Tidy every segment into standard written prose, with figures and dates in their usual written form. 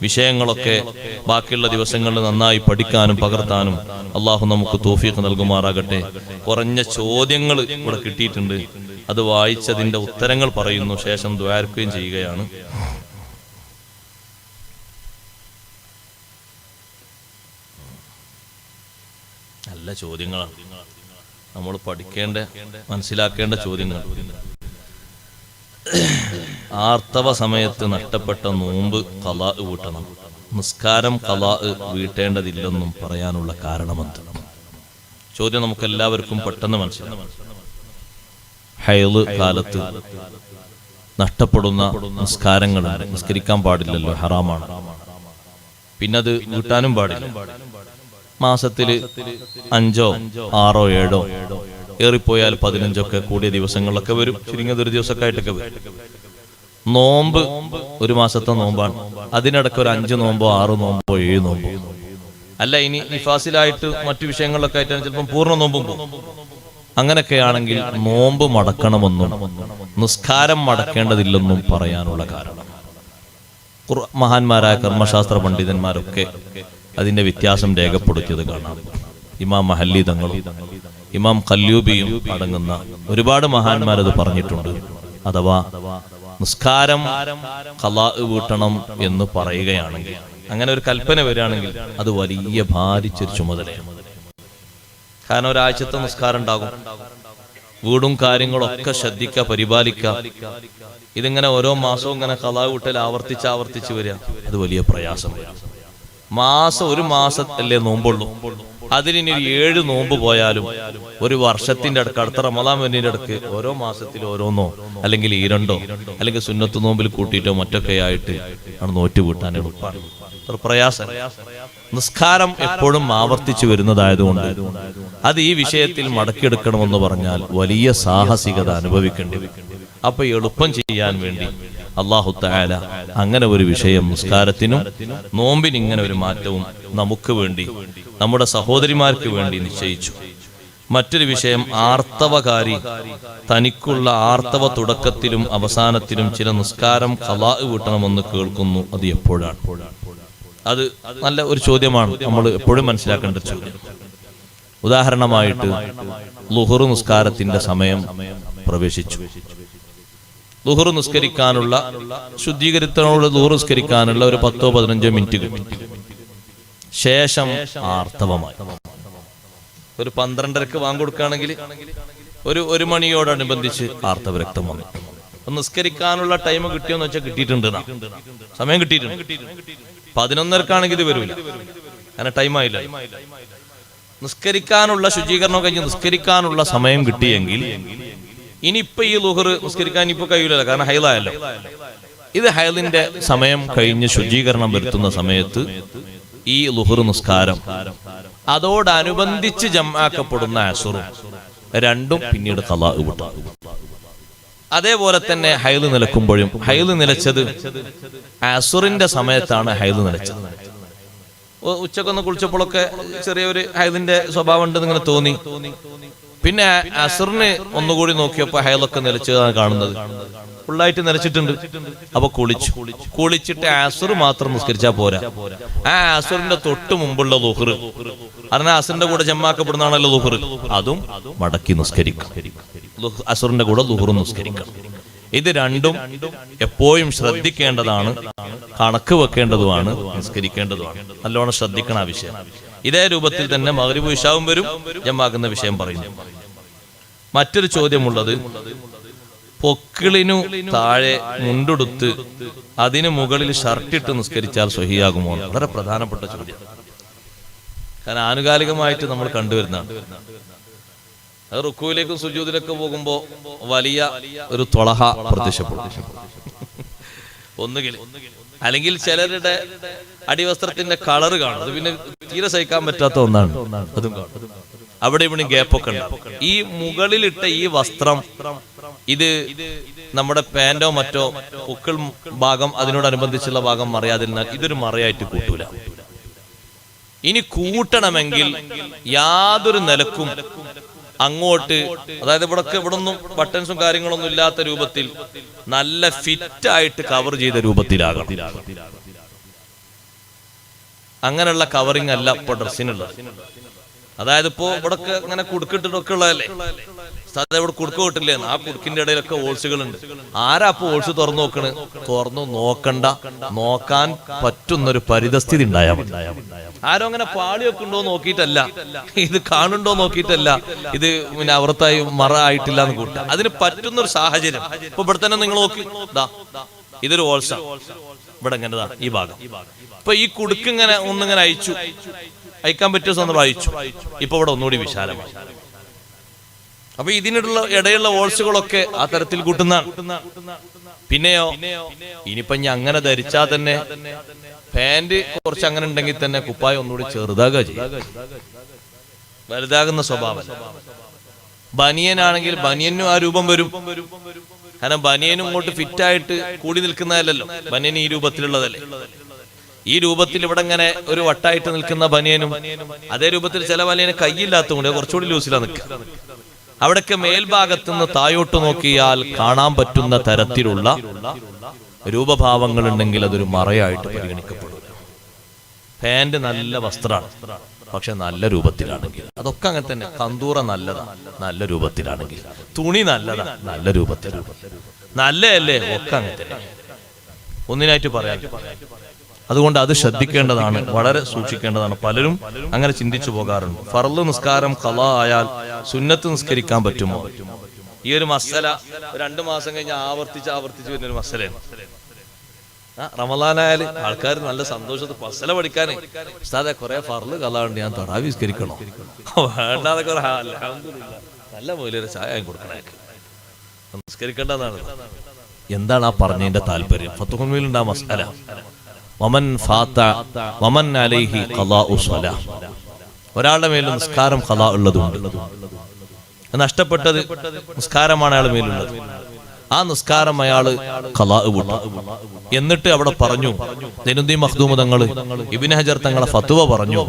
വിഷയങ്ങളൊക്കെ ബാക്കിയുള്ള ദിവസങ്ങളിൽ നന്നായി പഠിക്കാനും പകർത്താനും അള്ളാഹു നമുക്ക് തൗഫീഖ് നൽകുമാറാകട്ടെ. കുറഞ്ഞ ചോദ്യങ്ങൾ ഇവിടെ കിട്ടിയിട്ടുണ്ട്. അത് വായിച്ചതിന്റെ ഉത്തരങ്ങൾ പറയുന്നു, ശേഷം ദ്വാരക്കുകയും ചെയ്യുകയാണ്. നല്ല ചോദ്യങ്ങളാണ്, നമ്മൾ പഠിക്കേണ്ട മനസ്സിലാക്കേണ്ട ചോദ്യങ്ങൾ. ആർത്തവ സമയത്ത് നഷ്ടപ്പെട്ട നോമ്പ് ഖളാ വീട്ടണം, നിസ്കാരം ഖളാ വീട്ടേണ്ടതില്ലെന്നും പറയാനുള്ള കാരണമെന്ത്? ചോദ്യം നമുക്ക് എല്ലാവർക്കും പെട്ടെന്ന് മനസ്സിലാവും. ഹൈള് കാലത്ത് നഷ്ടപ്പെടുന്ന നിസ്കാരങ്ങൾ നിസ്കരിക്കാൻ പാടില്ലല്ലോ, ഹറാമാണ്. പിന്നെ അത് വീട്ടാനും പാടില്ല. മാസത്തില് 5, 6, 7 ഏറിപ്പോയാൽ 15 കൂടിയ ദിവസങ്ങളിലൊക്കെ വരും. ചുരുങ്ങിയതൊരു ദിവസമൊക്കെ ആയിട്ടൊക്കെ വരും. നോമ്പ് ഒരു മാസത്തെ നോമ്പാണ്. അതിനിടയ്ക്ക് ഒരു 5 നോമ്പോ 6 നോമ്പോ 7 നോമ്പോ അല്ല. ഇനി നിഫാസിലായിട്ട് മറ്റു വിഷയങ്ങളിലൊക്കെ ആയിട്ടാണ് ചിലപ്പം പൂർണ്ണ നോമ്പും പോകും. അങ്ങനെയൊക്കെയാണെങ്കിൽ നോമ്പ് മടക്കണമെന്നും നിസ്കാരം മടക്കേണ്ടതില്ലെന്നും പറയാനുള്ള കാരണം മഹാന്മാരായ കർമ്മശാസ്ത്ര പണ്ഡിതന്മാരൊക്കെ അതിന്റെ വ്യത്യാസം രേഖപ്പെടുത്തിയത് കാണാം. ഇമാം മഹല്ലി തങ്ങളും ഇമാം ഖല്ലൂബിയും അടങ്ങുന്ന ഒരുപാട് മഹാന്മാരത് പറഞ്ഞിട്ടുണ്ട്. അഥവാ നിസ്കാരം ഖളാ വീട്ടണം എന്ന് പറയുകയാണെങ്കിൽ, അങ്ങനെ ഒരു കൽപ്പന വരികയാണെങ്കിൽ അത് വലിയ ഭാരിച്ചൊരു ചുമതലയാണ്. കാരണം ഒരാഴ്ചത്തെ നിസ്കാരം ഉണ്ടാകും, വീടും കാര്യങ്ങളൊക്കെ ശ്രദ്ധിക്കുക, പരിപാലിക്കുക. ഇതിങ്ങനെ ഓരോ മാസവും ഇങ്ങനെ ഖളാ വീട്ടൽ ആവർത്തിച്ച് വരിക, അത് വലിയ പ്രയാസമാണ്. ഒരു മാസത്തല്ലേ നോമ്പുള്ളൂ, അതിന് 7 നോമ്പ് പോയാലും ഒരു വർഷത്തിന്റെ അടുക്ക് അടുത്ത റമദാൻ വരുന്നതിന്റെ അടുക്ക് ഓരോ മാസത്തിൽ ഓരോന്നോ അല്ലെങ്കിൽ 2 അല്ലെങ്കിൽ സുന്നത്ത് നോമ്പിൽ കൂട്ടിയിട്ടോ മറ്റൊക്കെ ആയിട്ട് ആണ് നോറ്റ് വീട്ടാൻ എളുപ്പമാണ്. അത്ര പ്രയാസം. നിസ്കാരം എപ്പോഴും ആവർത്തിച്ചു വരുന്നതായതുകൊണ്ട് അത് ഈ വിഷയത്തിൽ മടക്കിയെടുക്കണമെന്ന് പറഞ്ഞാൽ വലിയ സാഹസികത അനുഭവിക്കേണ്ടി വരും. അപ്പൊ എളുപ്പം ചെയ്യാൻ വേണ്ടി അല്ലാഹു തആല അങ്ങനെ ഒരു വിഷയം നിസ്കാരത്തിനും നോമ്പിന് ഇങ്ങനെ ഒരു മാറ്റവും നമുക്ക് വേണ്ടി, നമ്മുടെ സഹോദരിമാർക്ക് വേണ്ടി നിശ്ചയിച്ചു. മറ്റൊരു വിഷയം, ആർത്തവകാരി തനിക്കുള്ള ആർത്തവ തുടക്കത്തിലും അവസാനത്തിലും ചില നിസ്കാരം ഖളാ വീട്ടണമെന്ന് കേൾക്കുന്നു. അത് എപ്പോഴാണ്? അത് നല്ല ഒരു ചോദ്യമാണ്, നമ്മൾ എപ്പോഴും മനസ്സിലാക്കേണ്ട ചോദ്യം. ഉദാഹരണമായിട്ട് ളുഹ്ർ നിസ്കാരത്തിന്റെ സമയം പ്രവേശിച്ചു. ളുഹ്ർ നിസ്കരിക്കാനുള്ള ശുദ്ധീകരിത്തോട് ളുഹ്ർ നിസ്കരിക്കാനുള്ള ഒരു 10-15 മിനിറ്റ് കിട്ടി. ശേഷം ആർത്തവമായി. ഒരു 12:30 വാങ്ങി കൊടുക്കുകയാണെങ്കിൽ ഒരു 1 മണിയോടനുബന്ധിച്ച് ആർത്തവ രക്തം വന്നു. നിസ്കരിക്കാനുള്ള ടൈം കിട്ടിയോന്ന് വെച്ചാൽ കിട്ടിയിട്ടുണ്ട്, സമയം കിട്ടിയിട്ടുണ്ട്. 11:30 ഇത് വരൂല, അങ്ങനെ ടൈമായില്ല. നിസ്കരിക്കാനുള്ള ശുചീകരണം കഴിഞ്ഞ് നിസ്കരിക്കാനുള്ള സമയം കിട്ടിയെങ്കിൽ ഇനിയിപ്പോ ഈ ളുഹ്ർ നിസ്കരിക്കാൻ ഇപ്പൊ കഴിയൂലല്ലോ, കാരണം ഹൈലായല്ലോ. ഇത് ഹൈലിന്റെ സമയം കഴിഞ്ഞ് ശുചീകരണം വരുത്തുന്ന സമയത്ത് ഈ ളുഹ്ർ നിസ്കാരം അതോടനുബന്ധിച്ച് ജംആക്കപ്പെടുന്ന അസ്റും രണ്ടും പിന്നീട് ഖളാ വീട്ടും. അതേപോലെ തന്നെ ഹൈല് നിലക്കുമ്പോഴും, ഹൈല് നിലച്ചത് അസ്റിന്റെ സമയത്താണ് ഹൈല് നിലച്ചത്. ഉച്ചക്കൊന്ന് കുളിച്ചപ്പോഴൊക്കെ ചെറിയൊരു ഹൈലിന്റെ സ്വഭാവം ഉണ്ടെന്ന് ഇങ്ങനെ തോന്നി. പിന്നെ അസ്റിന് ഒന്നുകൂടി നോക്കിയപ്പോ ഹൈലൊക്കെ നിലച്ചതാണ് കാണുന്നത്, ഫുള്ളായിട്ട് നിലച്ചിട്ടുണ്ട്. അപ്പൊ കുളിച്ചിട്ട് അസ്ർ മാത്രം നിസ്കരിച്ചാൽ പോരാ. ആ അസ്റിന്റെ തൊട്ട് മുമ്പുള്ള ളുഹ്ർ, കാരണം അസ്റിന്റെ കൂടെ ജംആക്കപ്പെടുന്നതാണല്ലോ ളുഹ്ർ, അതും മടക്കി നിസ്കരിക്കാം. അസ്റിന്റെ കൂടെ ളുഹ്ർ നിസ്കരിക്കാം. ഇത് രണ്ടും എപ്പോഴും ശ്രദ്ധിക്കേണ്ടതാണ്, കണക്ക് വെക്കേണ്ടതുമാണ്, നിസ്കരിക്കേണ്ടതുമാണ്. നല്ലോണം ശ്രദ്ധിക്കണം ആ വിഷയം. ഇതേ രൂപത്തിൽ തന്നെ മഗ്രിബ് ഇശാവും വരും, ജംആക്കുന്ന വിഷയം പറയുന്നു. മറ്റൊരു ചോദ്യമുള്ളത്, പൊക്കിളിനു താഴെ മുണ്ടുടുത്ത് അതിന് മുകളിൽ ഷർട്ടിട്ട് നിസ്കരിച്ചാൽ സ്വഹിയാകുമോ? വളരെ പ്രധാനപ്പെട്ട ചോദ്യം. കാരണം ആനുകാലികമായിട്ട് നമ്മൾ കണ്ടുവരുന്നതാണ്. അത് റുക്കൂയിലേക്കും സുജൂദിലേക്കും പോകുമ്പോ വലിയ ഒരു ത്വളഹ പ്രത്യക്ഷപ്പെടും. ഒന്നുകിൽ അല്ലെങ്കിൽ ചിലരുടെ അടിവസ്ത്രത്തിന്റെ കളറ് കാണും, അത് പിന്നെ തീരെ സഹിക്കാൻ പറ്റാത്ത ഒന്നാണ്. അതും കാണും. അവിടെ ഇവിടെ ഗ്യാപ്പൊക്കെ ഉണ്ടാവും. ഈ മുകളിലിട്ട ഈ വസ്ത്രം, ഇത് നമ്മുടെ പാന്റോ മറ്റോ പൊക്കിൾ ഭാഗം അതിനോടനുബന്ധിച്ചുള്ള ഭാഗം മറയാതിരുന്നാൽ ഇതൊരു മറയായിട്ട് കൂട്ടൂല. ഇനി കൂട്ടണമെങ്കിൽ യാതൊരു നിലക്കും അങ്ങോട്ട്, അതായത് ഇവിടെ ഒന്നും ബട്ടൺസും കാര്യങ്ങളൊന്നും ഇല്ലാത്ത രൂപത്തിൽ നല്ല ഫിറ്റ് ആയിട്ട് കവർ ചെയ്ത രൂപത്തിലാകണം. അങ്ങനെയുള്ള കവറിങ് അല്ല ഇപ്പൊ ഡ്രസ്സിനുള്ളത്. അതായത് ഇപ്പോ ഇവിടെ ഇങ്ങനെ കുടുക്കിട്ടൊക്കെ ഉള്ളതല്ലേ, ഇവിടെ കുടുക്ക് കിട്ടില്ലേ, ആ കുടുക്കിന്റെ ഇടയിലൊക്കെ ഓൾസുകളുണ്ട്. ആരാ അപ്പൊ ഓൾസ് തുറന്നു നോക്കണ്? തുറന്നു നോക്കണ്ട, നോക്കാൻ പറ്റുന്നൊരു പരിതസ്ഥിതി ഉണ്ടായാൽ മതി. ആരും അങ്ങനെ പാളിയൊക്കെ ഉണ്ടോ നോക്കിയിട്ടല്ല, ഇത് കാണുണ്ടോ നോക്കിയിട്ടല്ല, ഇത് പിന്നെ അവർത്തായി മറ ആയിട്ടില്ല എന്ന് കൂട്ട, അതിന് പറ്റുന്നൊരു സാഹചര്യം. ഇപ്പൊ ഇവിടെ തന്നെ നിങ്ങൾ നോക്കി, ഇതൊരു ഓൾസ, ഇവിടെ ഇങ്ങനെതാ ഈ ഭാഗം. ഇപ്പൊ ഈ കുടുക്ക് ഇങ്ങനെ ഒന്നിങ്ങനെ അയക്കാൻ പറ്റിയ സന്ദർഭം അയച്ചു. ഇപ്പൊ ഇവിടെ ഒന്നുകൂടി വിശാലമായി. അപ്പൊ ഇതിനുള്ള ഇടയുള്ള ഓൾസുകളൊക്കെ ആ തരത്തിൽ കൂട്ടുന്നതാണ്. പിന്നെയോ ഇനിയിപ്പൊ ഞാൻ അങ്ങനെ ധരിച്ചാൽ തന്നെ പാന്റ് കുറച്ച് അങ്ങനെ ഉണ്ടെങ്കിൽ തന്നെ കുപ്പായം ഒന്നുകൂടി ചെറുതാകുക ചെയ്യും, വലുതാകുന്ന സ്വഭാവം. ബനിയനാണെങ്കിൽ ബനിയനും ആ രൂപം വരും. കാരണം ബനിയനും ഇങ്ങോട്ട് ഫിറ്റായിട്ട് കൂടി നിൽക്കുന്നതല്ലോ, ബനിയൻ ഈ രൂപത്തിലുള്ളതല്ലേ. ഈ രൂപത്തിൽ ഇവിടെ ഇങ്ങനെ ഒരു വട്ടായിട്ട് നിൽക്കുന്ന ബനിയനും അതേ രൂപത്തിൽ ചില ബനിയന് കൈയില്ലാത്തതുകൊണ്ട് കുറച്ചുകൂടി ലൂസിലാണ് നിൽക്കുക. അവിടൊക്കെ മേൽഭാഗത്തുനിന്ന് താഴോട്ട് നോക്കിയാൽ കാണാൻ പറ്റുന്ന തരത്തിലുള്ള രൂപഭാവങ്ങൾ ഉണ്ടെങ്കിൽ അതൊരു മറയായിട്ട് പരിഗണിക്കപ്പെടും. പാന്റ് നല്ല വസ്ത്രമാണ്, പക്ഷെ നല്ല രൂപത്തിലാണെങ്കിൽ അതൊക്കെ അങ്ങനെ തന്നെ. കന്തൂറ നല്ലതാണ്, നല്ല രൂപത്തിലാണെങ്കിൽ. തുണി നല്ലതാണ്, നല്ല രൂപത്തിലാണ്. നല്ലതല്ലേ, ഒക്കെ അങ്ങനെ തന്നെ. ഒന്നിനായിട്ട് പറയാൻ. അതുകൊണ്ട് അത് ശ്രദ്ധിക്കേണ്ടതാണ്, വളരെ സൂക്ഷിക്കേണ്ടതാണ്. പലരും അങ്ങനെ ചിന്തിച്ചു പോകാറുണ്ട്. ഫർള് നിസ്കാരം ഖളാ ആയാൽ സുന്നത്ത് നിസ്കരിക്കാൻ പറ്റുമോ? ഈ ഒരു മസല 2 മാസം കഴിഞ്ഞ് ആവർത്തിച്ച് വരുന്നൊരു മസലയാണ്. റമളാനായാല് ആൾക്കാർ നല്ല സന്തോഷത്തിൽ മസല പഠിക്കാനേ, ഉസ്താദെ കുറെ ഫർള് ഖളാ ഉണ്ട്, ഞാൻ തറാവി നിസ്കരിക്കണോ? വേണ്ടാതെ നല്ല മൂല്യൊരു ചായ കൊടുക്കണേ, നിസ്കരിക്കേണ്ടതാണ്. എന്താണ് ആ പറഞ്ഞതിന്റെ താല്പര്യം? ഫത്ഹുൽ മുഈനിലുണ്ട് ആ മസല. ഒരാളുടെ മേലും നിസ്കാരം ഖളാ ഉള്ളതുണ്ട്, നഷ്ടപ്പെട്ടത് നിസ്കാരമാണ് അയാളുടെ മേലുള്ളത്. ആ നിസ്കാരം അയാള് ഖളാ വിട്ടു. എന്നിട്ട് അവിടെ പറഞ്ഞു, ദൈനുദ്ദീൻ മഖ്ദൂം തങ്ങൾ, ഇബ്നു ഹജർ തങ്ങളെ ഫത്വ പറഞ്ഞു,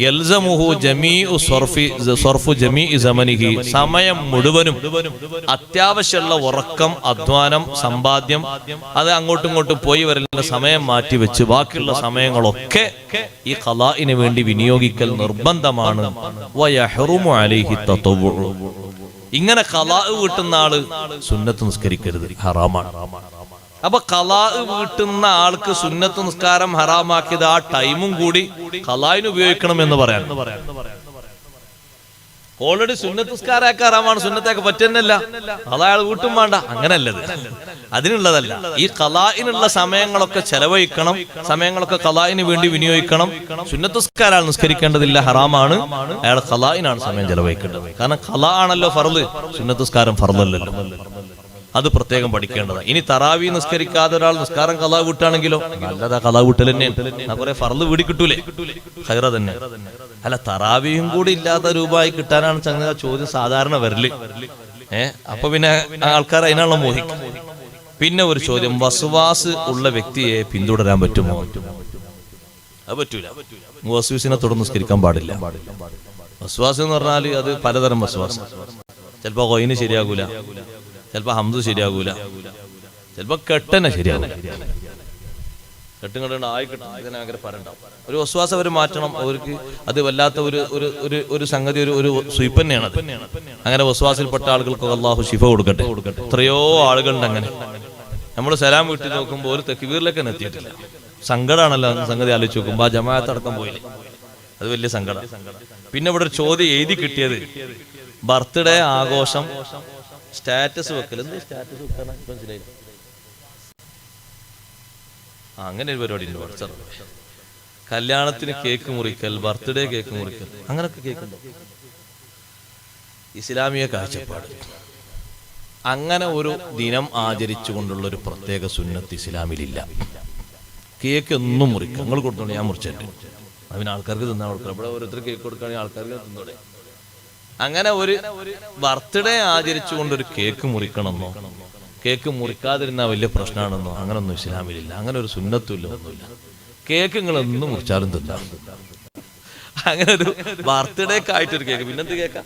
യൽസമുഹു ജമീഉ സർഫു ജമീഇ സമനിഹി, സമയം മുഴുവനും അത്യാവശ്യമുള്ള ഉറക്കം, അധ്വാനം, സമ്പാദ്യം, അത് അങ്ങോട്ടും ഇങ്ങോട്ടും പോയി വരലിന്റെ സമയം മാറ്റിവെച്ച് ബാക്കിയുള്ള സമയങ്ങളൊക്കെ ഈ ഖളാഇന് വേണ്ടി വിനിയോഗിക്കൽ നിർബന്ധമാണ്. വയഹ്റുമു അലൈഹി തതവ്വു, ഇങ്ങനെ ഖളാ വീട്ടുന്ന ആള് സുന്നത്ത് നിസ്കരിക്കരുത്, ഹറാമാണ്. അപ്പൊ ഖളാ വീട്ടുന്ന ആൾക്ക് സുന്നത്ത് നിസ്കാരം ഹറാമാക്കിയത് ആ ടൈമും കൂടി ഖളാഇന് ഉപയോഗിക്കണം എന്ന് പറയാൻ. ഓൾറെഡി സുന്നത്ത് നിസ്കാരമൊക്കെ ഹറാമാണ്, സുന്നത്തൊക്കെ പറ്റുന്നല്ല, അയാൾ വീട്ടും വേണ്ട, അങ്ങനല്ലത്, അതിനുള്ളതല്ല. ഈ ഖളാഇനുള്ള സമയങ്ങളൊക്കെ ചെലവഴിക്കണം, സമയങ്ങളൊക്കെ ഖളാഇന് വേണ്ടി വിനിയോഗിക്കണം. സുന്നത്ത് നിസ്കാരം നിസ്കരിക്കേണ്ടതില്ല, ഹറാമാണ്. അയാൾ ഖളാഇനാണ് സമയം ചെലവഴിക്കേണ്ടത്. കാരണം ഖളാ ആണല്ലോ ഫർള്, സുന്നത്ത് നിസ്കാരം ഫർളല്ലല്ലോ. അത് പ്രത്യേകം പഠിക്കേണ്ടതാണ്. ഇനി തറാവി നിസ്കരിക്കാതെ ഒരാൾ നിസ്കാരം ഖളാ വിട്ടാണെങ്കിലോ, നല്ലതാ, ഖളാ വിട്ടൽ തന്നെയാണ്. കുറെ ഫർള് വീടി കിട്ടൂലേ, ഖൈറ തന്നെ. അല്ല, തറാവിയും കൂടി ഇല്ലാത്ത രൂപമായി കിട്ടാനാണ് ചങ്ങ ചോദ്യം സാധാരണ വരല്. അപ്പൊ പിന്നെ ആൾക്കാർ അതിനാണല്ലോ മോഹിക്കും. പിന്നെ ഒരു ചോദ്യം, വസ്വാസ് ഉള്ള വ്യക്തിയെ പിന്തുടരാൻ പറ്റുമോ? അത് പറ്റൂല. വസ്വാസിനെ തുടർന്ന് നിസ്കരിക്കാൻ പാടില്ല. വസ്വാസ് എന്ന് പറഞ്ഞാൽ അത് പലതരം വസ്വാസ്. ചിലപ്പോ ഗൈന് ശരിയാകൂല, ചിലപ്പോ ഹംസ് ശരിയാകൂല, ചിലപ്പോ കെട്ടന്നെ ശരിയാകൂല. കെട്ടും കെട്ട ആയി കിട്ടും, ഭയങ്കര പറണ്ടാവും. ഒരു വസ്വാസം അവർ മാറ്റണം. അവർക്ക് അത് വല്ലാത്ത ഒരു സംഗതി, ഒരു സ്വീപ്പ് തന്നെയാണ് അത്. അങ്ങനെ വസ്വാസിൽപ്പെട്ട ആളുകൾക്ക് അല്ലാഹു ശിഫ കൊടുക്കട്ടെ. എത്രയോ ആളുകളുണ്ട് അങ്ങനെ. നമ്മൾ സലാം വീട്ടിൽ നോക്കുമ്പോൾ ഒരു തക്ബീറിലേക്ക് തന്നെ എത്തിയിട്ടില്ല. സങ്കടമാണല്ലോ സംഗതി ആലോചിച്ച് നോക്കുമ്പോ. ആ ജമാഅത്ത് അടക്കം പോയില്ലേ, അത് വലിയ സങ്കടം. പിന്നെ ഇവിടെ ഒരു ചോദ്യം എഴുതി കിട്ടിയത്, ബർത്ത്ഡേ ആഘോഷം സ്റ്റാറ്റസ് വെക്കൽ. എന്ത് സ്റ്റാറ്റസ് വെക്കാനാ മനസ്സിലായി? അങ്ങനെ ഒരു പരിപാടി ഉണ്ട് വാട്സാപ്പ്. കല്യാണത്തിന് കേക്ക് മുറിക്കൽ, ബർത്ത്ഡേ കേക്ക് മുറിക്കൽ, അങ്ങനൊക്കെ കേക്കുണ്ടോ? ഇസ്ലാമിക കാഴ്ചപ്പാട്. അങ്ങനെ ഒരു ദിനം ആചരിച്ചുകൊണ്ടുള്ള ഒരു പ്രത്യേക സുന്നത്ത് ഇസ്ലാമിലില്ല. കേക്ക് ഒന്നും മുറിക്കുക, നിങ്ങൾ കൊടുത്തോണ്ട് ഞാൻ മുറിച്ചിട്ട് അതിന് ആൾക്കാർക്ക് തിന്നാൻ കൊടുക്കണം. ഇവിടെ ഓരോരുത്തർ കേക്ക് കൊടുക്കുകയാണെങ്കിൽ ആൾക്കാർക്ക് തിന്നോടെ. അങ്ങനെ ഒരു ബർത്ത്ഡേ ആചരിച്ചുകൊണ്ടൊരു കേക്ക് മുറിക്കണമെന്നോ കേക്ക് മുറിക്കാതിരുന്ന വലിയ പ്രശ്നമാണെന്നോ അങ്ങനൊന്നും ഇസ്ലാമിലില്ല. അങ്ങനെ ഒരു സുന്നത്തുമില്ല, ഒന്നുമില്ല. കേക്ക് നിങ്ങളൊന്നും മുറിച്ചാലും തിന്നാം. അങ്ങനെ ഒരു ബർത്ത്ഡേക്ക് ആയിട്ടൊരു കേക്ക്, പിന്നെന്ത് കേക്കാ?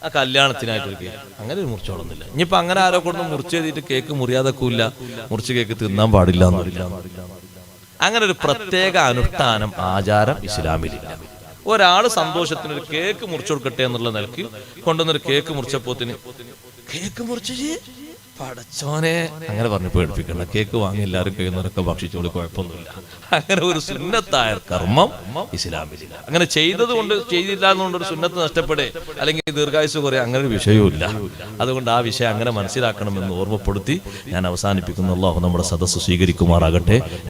ആ കല്യാണത്തിനായിട്ടൊരു കേക്ക്, അങ്ങനെ ഒരു മുറിച്ചോളൊന്നുമില്ല. ഇനിയിപ്പോ അങ്ങനെ ആരോ കൊണ്ട് മുറിച്ച് എഴുതിയിട്ട് കേക്ക് മുറിയാതൊക്കെ ഇല്ല, മുറിച്ച് കേക്ക് തിന്നാൻ പാടില്ല എന്നില്ല. അങ്ങനെ ഒരു പ്രത്യേക അനുഷ്ഠാനം ആചാരം ഇസ്ലാമിലില്ല. ഒരാൾ സന്തോഷത്തിന് ഒരു കേക്ക് മുറിച്ചു കൊടുക്കട്ടെ എന്നുള്ള നിലയ്ക്ക് കൊണ്ടുവന്നൊരു കേക്ക് മുറിച്ചപ്പോത്തിന് കേക്ക് മുറിച്ച് പടച്ചോനെ അങ്ങനെ പറഞ്ഞ് പേടിപ്പിക്കണ്ട, കേക്ക് വാങ്ങി എല്ലാവരും കഴിയുന്നവരൊക്കെ ഭക്ഷിച്ചോളൂ, കുഴപ്പമൊന്നുമില്ല. അങ്ങനെ ഒരു സുന്നത്തായ കർമ്മം ഇസ്ലാമിലില്ല. അങ്ങനെ ചെയ്തത് കൊണ്ട് ചെയ്തില്ല എന്നുകൊണ്ട് ഒരു സുന്നത്ത് നഷ്ടപ്പെടേ അല്ലെങ്കിൽ ദീർഘായുസ് കുറേ അങ്ങനെ ഒരു വിഷയവുമില്ല. അതുകൊണ്ട് ആ വിഷയം അങ്ങനെ മനസ്സിലാക്കണമെന്ന് ഓർമ്മപ്പെടുത്തി ഞാൻ അവസാനിപ്പിക്കുന്നു. അല്ലാഹു നമ്മുടെ സദസ്സ് സ്വീകരിക്കുമാറാകട്ടെ.